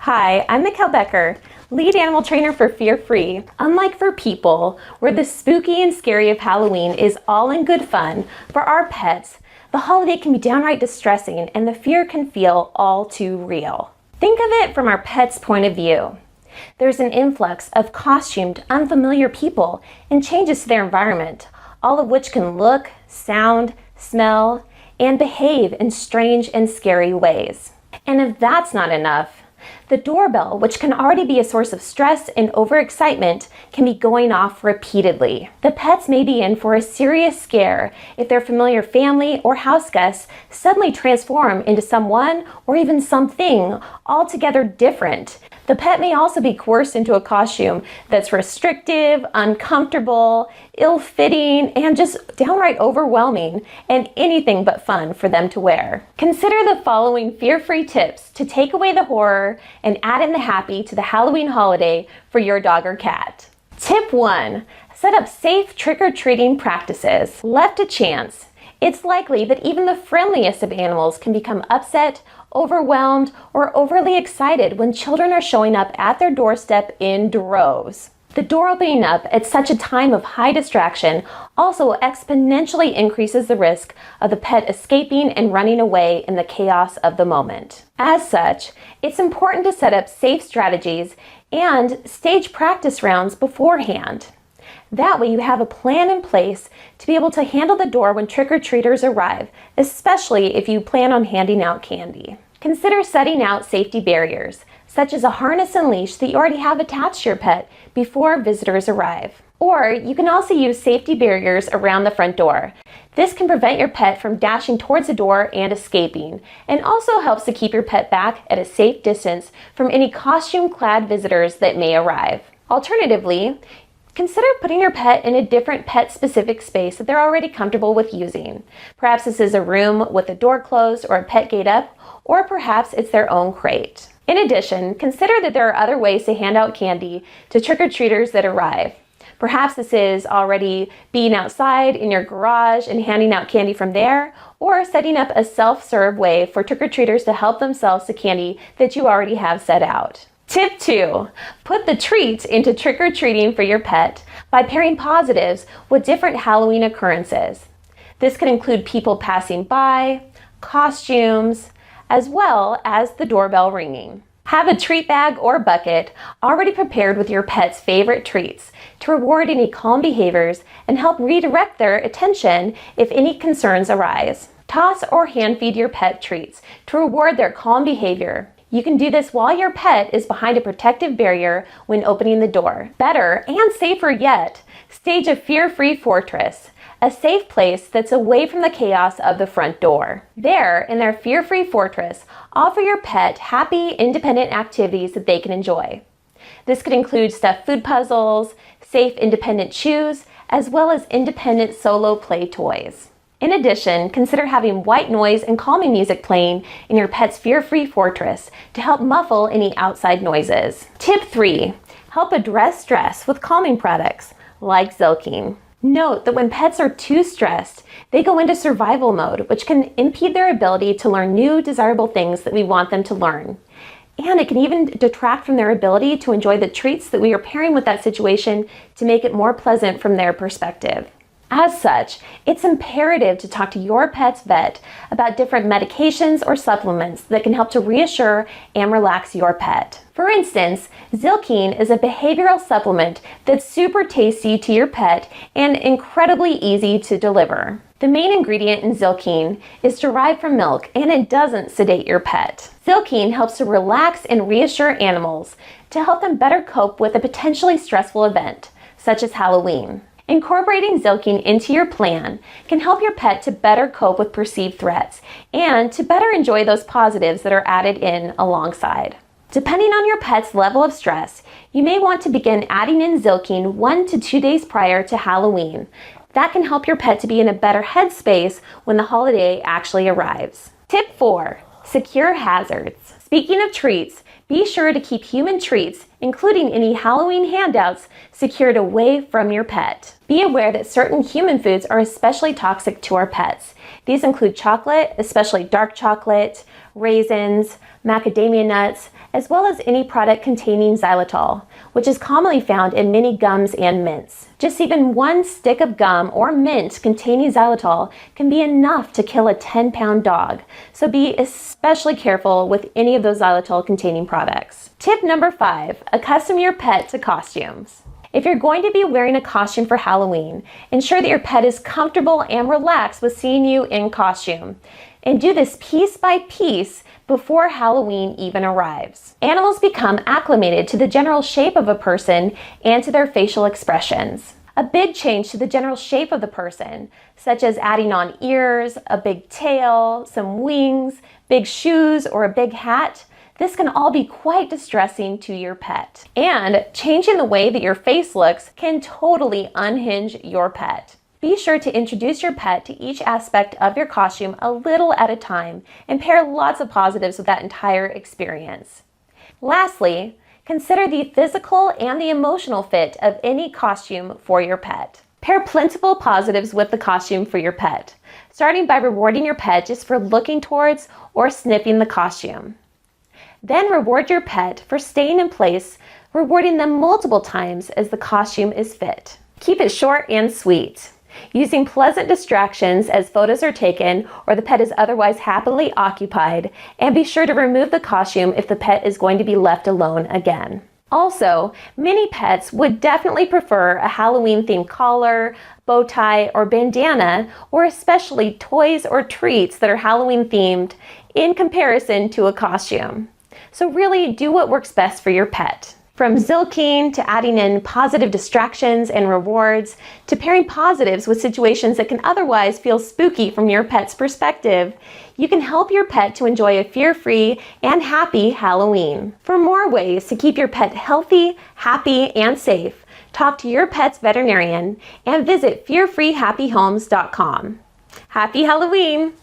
Hi, I'm Mikkel Becker, lead animal trainer for Fear Free. Unlike for people, where the spooky and scary of Halloween is all in good fun, for our pets, the holiday can be downright distressing and the fear can feel all too real. Think of it from our pets' point of view. There's an influx of costumed, unfamiliar people and changes to their environment, all of which can look, sound, smell, and behave in strange and scary ways. And if that's not enough, the doorbell, which can already be a source of stress and overexcitement, can be going off repeatedly. The pets may be in for a serious scare if their familiar family or house guests suddenly transform into someone or even something altogether different. The pet may also be coerced into a costume that's restrictive, uncomfortable, ill-fitting, and just downright overwhelming, and anything but fun for them to wear. Consider the following fear-free tips to take away the horror and add in the happy to the Halloween holiday for your dog or cat. Tip 1. Set up safe trick-or-treating practices. Left to chance, it's likely that even the friendliest of animals can become upset, overwhelmed, or overly excited when children are showing up at their doorstep in droves. The door opening up at such a time of high distraction also exponentially increases the risk of the pet escaping and running away in the chaos of the moment. As such, it's important to set up safe strategies and stage practice rounds beforehand. That way you have a plan in place to be able to handle the door when trick-or-treaters arrive, especially if you plan on handing out candy. Consider setting out safety barriers, such as a harness and leash that you already have attached to your pet before visitors arrive. Or you can also use safety barriers around the front door. This can prevent your pet from dashing towards the door and escaping, and also helps to keep your pet back at a safe distance from any costume-clad visitors that may arrive. Alternatively, consider putting your pet in a different pet-specific space that they're already comfortable with using. Perhaps this is a room with the door closed or a pet gate up, or perhaps it's their own crate. In addition, consider that there are other ways to hand out candy to trick-or-treaters that arrive. Perhaps this is already being outside in your garage and handing out candy from there, or setting up a self-serve way for trick-or-treaters to help themselves to candy that you already have set out. Tip 2. Put the treats into trick-or-treating for your pet by pairing positives with different Halloween occurrences. This can include people passing by, costumes, as well as the doorbell ringing. Have a treat bag or bucket already prepared with your pet's favorite treats to reward any calm behaviors and help redirect their attention if any concerns arise. Toss or hand feed your pet treats to reward their calm behavior. You can do this while your pet is behind a protective barrier when opening the door. Better and safer yet, stage a fear-free fortress, a safe place that's away from the chaos of the front door. There, in their fear-free fortress, offer your pet happy, independent activities that they can enjoy. This could include stuffed food puzzles, safe, independent chews, as well as independent solo play toys. In addition, consider having white noise and calming music playing in your pet's fear-free fortress to help muffle any outside noises. Tip 3. Help address stress with calming products, like Zylkene. Note that when pets are too stressed, they go into survival mode, which can impede their ability to learn new, desirable things that we want them to learn. And it can even detract from their ability to enjoy the treats that we are pairing with that situation to make it more pleasant from their perspective. As such, it's imperative to talk to your pet's vet about different medications or supplements that can help to reassure and relax your pet. For instance, Zylkene is a behavioral supplement that's super tasty to your pet and incredibly easy to deliver. The main ingredient in Zylkene is derived from milk, and it doesn't sedate your pet. Zylkene helps to relax and reassure animals to help them better cope with a potentially stressful event, such as Halloween. Incorporating Zylkene into your plan can help your pet to better cope with perceived threats and to better enjoy those positives that are added in alongside. Depending on your pet's level of stress, you may want to begin adding in Zylkene 1 to 2 days prior to Halloween. That can help your pet to be in a better headspace when the holiday actually arrives. Tip 4. Secure hazards. Speaking of treats, be sure to keep human treats, including any Halloween handouts, secured away from your pet. Be aware that certain human foods are especially toxic to our pets. These include chocolate, especially dark chocolate, raisins, macadamia nuts, as well as any product containing xylitol, which is commonly found in many gums and mints. Just even one stick of gum or mint containing xylitol can be enough to kill a 10-pound dog, so be especially careful with any of those xylitol containing products. Tip number 5, accustom your pet to costumes. If you're going to be wearing a costume for Halloween, ensure that your pet is comfortable and relaxed with seeing you in costume. And do this piece by piece before Halloween even arrives. Animals become acclimated to the general shape of a person and to their facial expressions. A big change to the general shape of the person, such as adding on ears, a big tail, some wings, big shoes, or a big hat, this can all be quite distressing to your pet. And changing the way that your face looks can totally unhinge your pet. Be sure to introduce your pet to each aspect of your costume a little at a time and pair lots of positives with that entire experience. Lastly, consider the physical and the emotional fit of any costume for your pet. Pair plentiful positives with the costume for your pet, starting by rewarding your pet just for looking towards or sniffing the costume. Then reward your pet for staying in place, rewarding them multiple times as the costume is fit. Keep it short and sweet, using pleasant distractions as photos are taken or the pet is otherwise happily occupied, and be sure to remove the costume if the pet is going to be left alone again. Also, many pets would definitely prefer a Halloween-themed collar, bow tie, or bandana, or especially toys or treats that are Halloween-themed in comparison to a costume. So really do what works best for your pet. From zilking to adding in positive distractions and rewards, to pairing positives with situations that can otherwise feel spooky from your pet's perspective, you can help your pet to enjoy a fear-free and happy Halloween. For more ways to keep your pet healthy, happy, and safe, talk to your pet's veterinarian and visit fearfreehappyhomes.com. Happy Halloween!